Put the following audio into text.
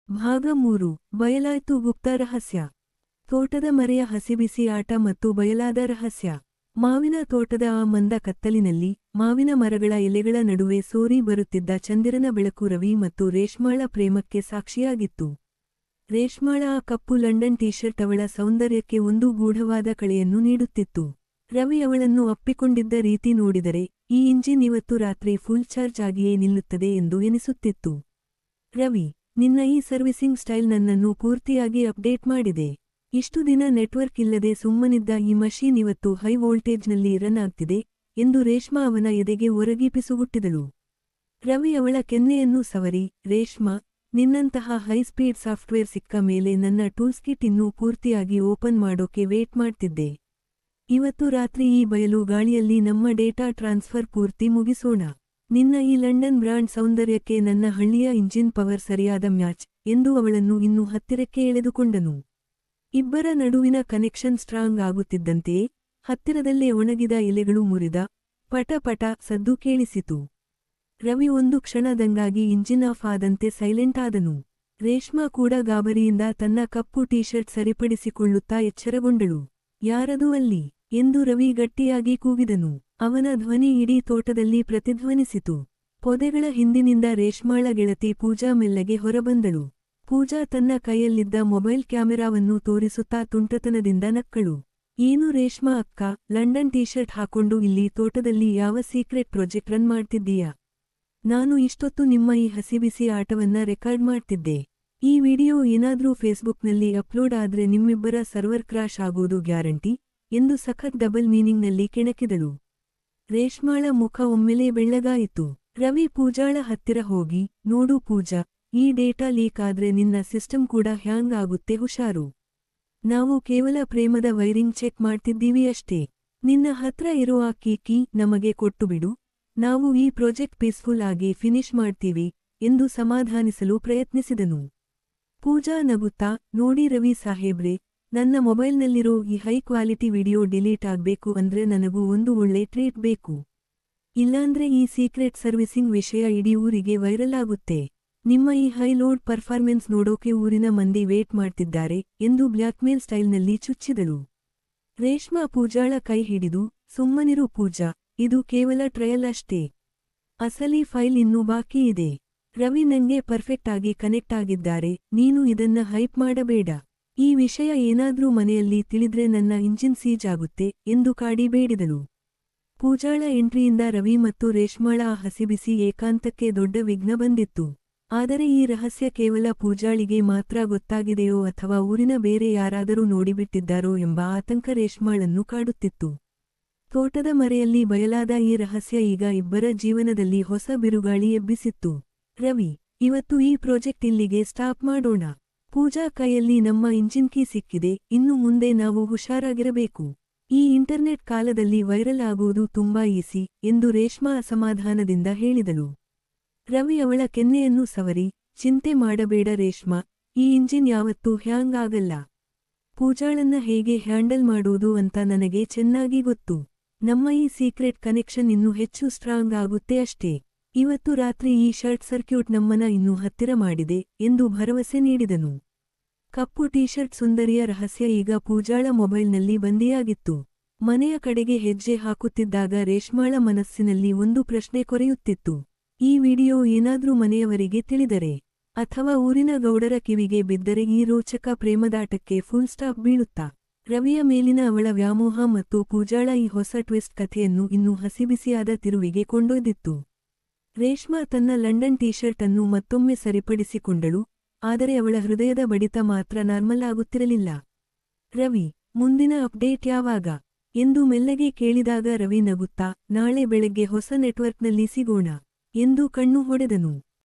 ಭಾಗ 3 ಬಯಲಾಯ್ತು ಗುಪ್ತ ರಹಸ್ಯ. ತೋಟದ ಮರೆಯ ಹಸಿಬಿಸಿ ಆಟ ಮತ್ತು ಬಯಲಾದ ರಹಸ್ಯ. ಮಾವಿನ ತೋಟದ ಆ ಮಂದ ಕತ್ತಲಿನಲ್ಲಿ, ಮಾವಿನ ಮರಗಳ ಎಲೆಗಳ ನಡುವೆ ಸೋರಿ ಬರುತ್ತಿದ್ದ ಚಂದಿರನ ಬೆಳಕು ರವಿ ಮತ್ತು ರೇಷ್ಮಾಳ ಪ್ರೇಮಕ್ಕೆ ಸಾಕ್ಷಿಯಾಗಿತ್ತು. ರೇಷ್ಮಾಳ ಆ ಕಪ್ಪು ಲಂಡನ್ ಟೀಶರ್ಟ್ ಅವಳ ಸೌಂದರ್ಯಕ್ಕೆ ಒಂದು ಗೂಢವಾದ ಕಳೆಯನ್ನು ನೀಡುತ್ತಿತ್ತು. ರವಿ ಅವಳನ್ನು ಅಪ್ಪಿಕೊಂಡಿದ್ದ ರೀತಿ ನೋಡಿದರೆ, ಈ ಇಂಜಿನ್ ಇವತ್ತು ರಾತ್ರಿ ಫುಲ್ ಚಾರ್ಜ್ ಆಗಿಯೇ ನಿಲ್ಲುತ್ತದೆ ಎಂದು ಎನಿಸುತ್ತಿತ್ತು. ರವಿ, ನಿನ್ನ ಈ ಸರ್ವಿಸಿಂಗ್ ಸ್ಟೈಲ್ ನನ್ನನ್ನು ಪೂರ್ತಿಯಾಗಿ ಅಪ್ಡೇಟ್ ಮಾಡಿದೆ. ಇಷ್ಟು ದಿನ ನೆಟ್ವರ್ಕ್ ಇಲ್ಲದೆ ಸುಮ್ಮನಿದ್ದ ಈ ಮಷೀನ್ ಇವತ್ತು ಹೈ ವೋಲ್ಟೇಜ್ನಲ್ಲಿ ರನ್ ಆಗ್ತಿದೆ ಎಂದು ರೇಷ್ಮಾ ಅವನ ಎದೆಗೆ ಒರಗಿಪಿಸುಗುಟ್ಟಿದಳು. ರವಿ ಅವಳ ಕೆನ್ನೆಯನ್ನು ಸವರಿ, ರೇಷ್ಮಾ, ನಿನ್ನಂತಹ ಹೈ ಸ್ಪೀಡ್ ಸಾಫ್ಟ್ವೇರ್ ಸಿಕ್ಕ ಮೇಲೆ ನನ್ನ ಟೂಲ್ಸ್ ಕಿಟ್ ಇನ್ನೂ ಪೂರ್ತಿಯಾಗಿ ಓಪನ್ ಮಾಡೋಕೆ ವೇಟ್ ಮಾಡ್ತಿದ್ದೆ. ಇವತ್ತು ರಾತ್ರಿ ಈ ಬಯಲು ಗಾಳಿಯಲ್ಲಿ ನಮ್ಮ ಡೇಟಾ ಟ್ರಾನ್ಸ್ಫರ್ ಪೂರ್ತಿ ಮುಗಿಸೋಣ. ನಿನ್ನ ಈ ಲಂಡನ್ ಬ್ರಾಂಡ್ ಸೌಂದರ್ಯಕ್ಕೆ ನನ್ನ ಹಳ್ಳಿಯ ಇಂಜಿನ್ ಪವರ್ ಸರಿಯಾದ ಮ್ಯಾಚ್ ಎಂದು ಅವಳನ್ನು ಇನ್ನೂ ಹತ್ತಿರಕ್ಕೆ ಎಳೆದುಕೊಂಡನು. ಇಬ್ಬರ ನಡುವಿನ ಕನೆಕ್ಷನ್ ಸ್ಟ್ರಾಂಗ್ ಆಗುತ್ತಿದ್ದಂತೆಯೇ ಹತ್ತಿರದಲ್ಲೇ ಒಣಗಿದ ಎಲೆಗಳು ಮುರಿದ ಪಟ ಪಟ ಸದ್ದು ಕೇಳಿಸಿತು. ರವಿ ಒಂದು ಕ್ಷಣದಂಗಾಗಿ ಇಂಜಿನ್ ಆಫ್ ಆದಂತೆ ಸೈಲೆಂಟ್ ಆದನು. ರೇಷ್ಮಾ ಕೂಡ ಗಾಬರಿಯಿಂದ ತನ್ನ ಕಪ್ಪು ಟೀಶರ್ಟ್ ಸರಿಪಡಿಸಿಕೊಳ್ಳುತ್ತಾ ಎಚ್ಚರಗೊಂಡಳು. ಯಾರದು ಅಲ್ಲಿ ಎಂದು ರವಿ ಗಟ್ಟಿಯಾಗಿ ಕೂಗಿದನು. ಅವನ ಧ್ವನಿ ಇಡೀ ತೋಟದಲ್ಲಿ ಪ್ರತಿಧ್ವನಿಸಿತು. ಪೊದೆಗಳ ಹಿಂದಿನಿಂದ ರೇಷ್ಮಾಳ ಗೆಳತಿ ಪೂಜಾ ಮೆಲ್ಲಗೆ ಹೊರಬಂದಳು. ಪೂಜಾ ತನ್ನ ಕೈಯಲ್ಲಿದ್ದ ಮೊಬೈಲ್ ಕ್ಯಾಮೆರಾವನ್ನು ತೋರಿಸುತ್ತಾ ತುಂಟತನದಿಂದ ನಕ್ಕಳು. ಏನು ರೇಷ್ಮಾ ಅಕ್ಕ, ಲಂಡನ್ ಟೀಶರ್ಟ್ ಹಾಕೊಂಡು ಇಲ್ಲಿ ತೋಟದಲ್ಲಿ ಯಾವ ಸೀಕ್ರೆಟ್ ಪ್ರಾಜೆಕ್ಟ್ ರನ್ ಮಾಡ್ತಿದ್ದೀಯಾ? ನಾನು ಇಷ್ಟೊತ್ತು ನಿಮ್ಮ ಈ ಹಸಿಬಿಸಿ ಆಟವನ್ನ ರೆಕಾರ್ಡ್ ಮಾಡ್ತಿದ್ದೆ. ಈ ವಿಡಿಯೋ ಏನಾದ್ರೂ ಫೇಸ್ಬುಕ್ನಲ್ಲಿ ಅಪ್ಲೋಡ್ ಆದ್ರೆ ನಿಮ್ಮಿಬ್ಬರ ಸರ್ವರ್ ಕ್ರಾಶ್ ಆಗೋದು ಗ್ಯಾರಂಟಿ ಎಂದು ಸಖತ್ ಡಬಲ್ ಮೀನಿಂಗ್ನಲ್ಲಿ ಕೆಣಕಿದಳು. ರೇಷ್ಮಾಳ ಮುಖ ಒಮ್ಮೆಲೇ ಬೆಳ್ಳಗಾಯಿತು. ರವಿ ಪೂಜಾಳ ಹತ್ತಿರ ಹೋಗಿ, ನೋಡು ಪೂಜಾ, ಈ ಡೇಟಾ ಲೀಕ್ ಆದ್ರೆ ನಿನ್ನ ಸಿಸ್ಟಮ್ ಕೂಡ ಹ್ಯಾಂಗ್ ಆಗುತ್ತೆ, ಹುಷಾರು. ನಾವು ಕೇವಲ ಪ್ರೇಮದ ವೈರಿಂಗ್ ಚೆಕ್ ಮಾಡ್ತಿದ್ದೀವಿ ಅಷ್ಟೇ. ನಿನ್ನ ಹತ್ರ ಇರೋ ಆ ಕೀ ನಮಗೆ ಕೊಟ್ಟುಬಿಡು, ನಾವು ಈ ಪ್ರಾಜೆಕ್ಟ್ ಪೀಸ್ಫುಲ್ ಆಗಿ ಫಿನಿಶ್ ಮಾಡ್ತೀವಿ ಎಂದು ಸಮಾಧಾನಿಸಲು ಪ್ರಯತ್ನಿಸಿದನು. ಪೂಜಾ ನಗುತ್ತಾ, ನೋಡಿ ರವಿ ಸಾಹೇಬ್ರೆ, ನನ್ನ ಮೊಬೈಲ್ನಲ್ಲಿರೋ ಈ ಹೈ ಕ್ವಾಲಿಟಿ ವಿಡಿಯೋ ಡಿಲೀಟ್ ಆಗ್ಬೇಕು ಅಂದ್ರೆ ನನಗೂ ಒಂದು ಒಳ್ಳೆ ಟ್ರೀಟ್ ಬೇಕು. ಇಲ್ಲಾಂದ್ರೆ ಈ ಸೀಕ್ರೆಟ್ ಸರ್ವಿಸಿಂಗ್ ವಿಷಯ ಇಡೀ ಊರಿಗೆ ವೈರಲ್ ಆಗುತ್ತೆ. ನಿಮ್ಮ ಈ ಹೈ ಲೋಡ್ ಪರ್ಫಾರ್ಮೆನ್ಸ್ ನೋಡೋಕೆ ಊರಿನ ಮಂದಿ ವೇಟ್ ಮಾಡ್ತಿದ್ದಾರೆ ಎಂದು ಬ್ಲ್ಯಾಕ್ಮೇಲ್ ಸ್ಟೈಲ್ನಲ್ಲಿ ಚುಚ್ಚಿದಳು. ರೇಷ್ಮಾ ಪೂಜಾಳ ಕೈ ಹಿಡಿದು, ಸುಮ್ಮನಿರು ಪೂಜಾ, ಇದು ಕೇವಲ ಟ್ರಯಲ್ ಅಷ್ಟೇ. ಅಸಲಿ ಫೈಲ್ ಇನ್ನೂ ಬಾಕಿ ಇದೆ. ರವಿ ನಂಗೆ ಪರ್ಫೆಕ್ಟ್ ಆಗಿ ಕನೆಕ್ಟ್ ಆಗಿದ್ದಾರೆ, ನೀನು ಇದನ್ನ ಹೈಪ್ ಮಾಡಬೇಡ. ಈ ವಿಷಯ ಏನಾದ್ರೂ ಮನೆಯಲ್ಲಿ ತಿಳಿದ್ರೆ ನನ್ನ ಇಂಜಿನ್ ಸೀಜ್ ಆಗುತ್ತೆ ಎಂದು ಕಾಡಿ ಬೇಡಿದಳು. ಪೂಜಾಳ ಎಂಟ್ರಿಯಿಂದ ರವಿ ಮತ್ತು ರೇಷ್ಮಾಳ ಆ ಹಸಿಬಿಸಿ ಏಕಾಂತಕ್ಕೆ ದೊಡ್ಡ ವಿಘ್ನ ಬಂದಿತ್ತು. ಆದರೆ ಈ ರಹಸ್ಯ ಕೇವಲ ಪೂಜಾಳಿಗೆ ಮಾತ್ರ ಗೊತ್ತಾಗಿದೆಯೋ ಅಥವಾ ಊರಿನ ಬೇರೆ ಯಾರಾದರೂ ನೋಡಿಬಿಟ್ಟಿದ್ದಾರೋ ಎಂಬ ಆತಂಕ ರೇಷ್ಮಾಳನ್ನು ಕಾಡುತ್ತಿತ್ತು. ತೋಟದ ಮರೆಯಲ್ಲಿ ಬಯಲಾದ ಈ ರಹಸ್ಯ ಈಗ ಇಬ್ಬರ ಜೀವನದಲ್ಲಿ ಹೊಸ ಬಿರುಗಾಳಿ ಎಬ್ಬಿಸಿತ್ತು. ರವಿ, ಇವತ್ತು ಈ ಪ್ರಾಜೆಕ್ಟ್ ಇಲ್ಲಿಗೆ ಸ್ಟಾಪ್ ಮಾಡೋಣ. ಪೂಜಾ ಕೈಯಲ್ಲಿ ನಮ್ಮ ಇಂಜಿನ್ ಕೀ ಸಿಕ್ಕಿದೆ, ಇನ್ನು ಮುಂದೆ ನಾವು ಹುಷಾರಾಗಿರಬೇಕು. ಈ ಇಂಟರ್ನೆಟ್ ಕಾಲದಲ್ಲಿ ವೈರಲ್ ಆಗುವುದು ತುಂಬಾ ಈಸಿ ಎಂದು ರೇಷ್ಮಾ ಅಸಮಾಧಾನದಿಂದ ಹೇಳಿದಳು. ರವಿ ಅವಳ ಕೆನ್ನೆಯನ್ನು ಸವರಿ, ಚಿಂತೆ ಮಾಡಬೇಡ ರೇಷ್ಮಾ, ಈ ಇಂಜಿನ್ ಯಾವತ್ತೂ ಹ್ಯಾಂಗ್ ಆಗಲ್ಲ. ಪೂಜಾಳನ್ನ ಹೇಗೆ ಹ್ಯಾಂಡಲ್ ಮಾಡೋದು ಅಂತ ನನಗೆ ಚೆನ್ನಾಗಿ ಗೊತ್ತು. ನಮ್ಮ ಈ ಸೀಕ್ರೆಟ್ ಕನೆಕ್ಷನ್ ಇನ್ನೂ ಹೆಚ್ಚು ಸ್ಟ್ರಾಂಗ್ ಆಗುತ್ತೆ ಅಷ್ಟೇ. ಇವತ್ತು ರಾತ್ರಿ ಈ ಶಾರ್ಟ್ ಸರ್ಕ್ಯೂಟ್ ನಮ್ಮನ್ನ ಇನ್ನೂ ಹತ್ತಿರ ಮಾಡಿದೆ ಎಂದು ಭರವಸೆ ನೀಡಿದನು. ಕಪ್ಪು ಟೀಶರ್ಟ್ ಸುಂದರಿಯ ರಹಸ್ಯ ಈಗ ಪೂಜಾಳ ಮೊಬೈಲ್ನಲ್ಲಿ ಬಂದಿಯಾಗಿತ್ತು. ಮನೆಯ ಕಡೆಗೆ ಹೆಜ್ಜೆ ಹಾಕುತ್ತಿದ್ದಾಗ ರೇಷ್ಮಾಳ ಮನಸ್ಸಿನಲ್ಲಿ ಒಂದು ಪ್ರಶ್ನೆ ಕೊರೆಯುತ್ತಿತ್ತು. ಈ ವಿಡಿಯೋ ಏನಾದ್ರೂ ಮನೆಯವರಿಗೆ ತಿಳಿದರೆ ಅಥವಾ ಊರಿನ ಗೌಡರ ಕಿವಿಗೆ ಬಿದ್ದರೆ ಈ ರೋಚಕ ಪ್ರೇಮದಾಟಕ್ಕೆ ಫುಲ್ ಸ್ಟಾಪ್ ಬೀಳುತ್ತಾ? ರವಿಯ ಮೇಲಿನ ಅವಳ ವ್ಯಾಮೋಹ ಮತ್ತು ಪೂಜಾಳ ಈ ಹೊಸ ಟ್ವಿಸ್ಟ್ ಕಥೆಯನ್ನು ಇನ್ನೂ ಹಸಿಬಿಸಿಯಾದ ತಿರುವಿಗೆ ಕೊಂಡೊಯ್ದಿತ್ತು. ರೇಷ್ಮಾ ತನ್ನ ಲಂಡನ್ ಟೀಶರ್ಟ್ ಅನ್ನು ಮತ್ತೊಮ್ಮೆ ಸರಿಪಡಿಸಿಕೊಂಡಳು, ಆದರೆ ಅವಳ ಹೃದಯದ ಬಡಿತ ಮಾತ್ರ ನಾರ್ಮಲ್ ಆಗುತ್ತಿರಲಿಲ್ಲ. ರವಿ, ಮುಂದಿನ ಅಪ್ಡೇಟ್ ಯಾವಾಗ ಎಂದು ಮೆಲ್ಲಗೆ ಕೇಳಿದಾಗ ರವಿ ನಗುತ್ತಾ, ನಾಳೆ ಬೆಳಗ್ಗೆ ಹೊಸ ನೆಟ್ವರ್ಕ್ನಲ್ಲಿ ಸಿಗೋಣ ಎಂದು ಕಣ್ಣು ಹೊಡೆದನು.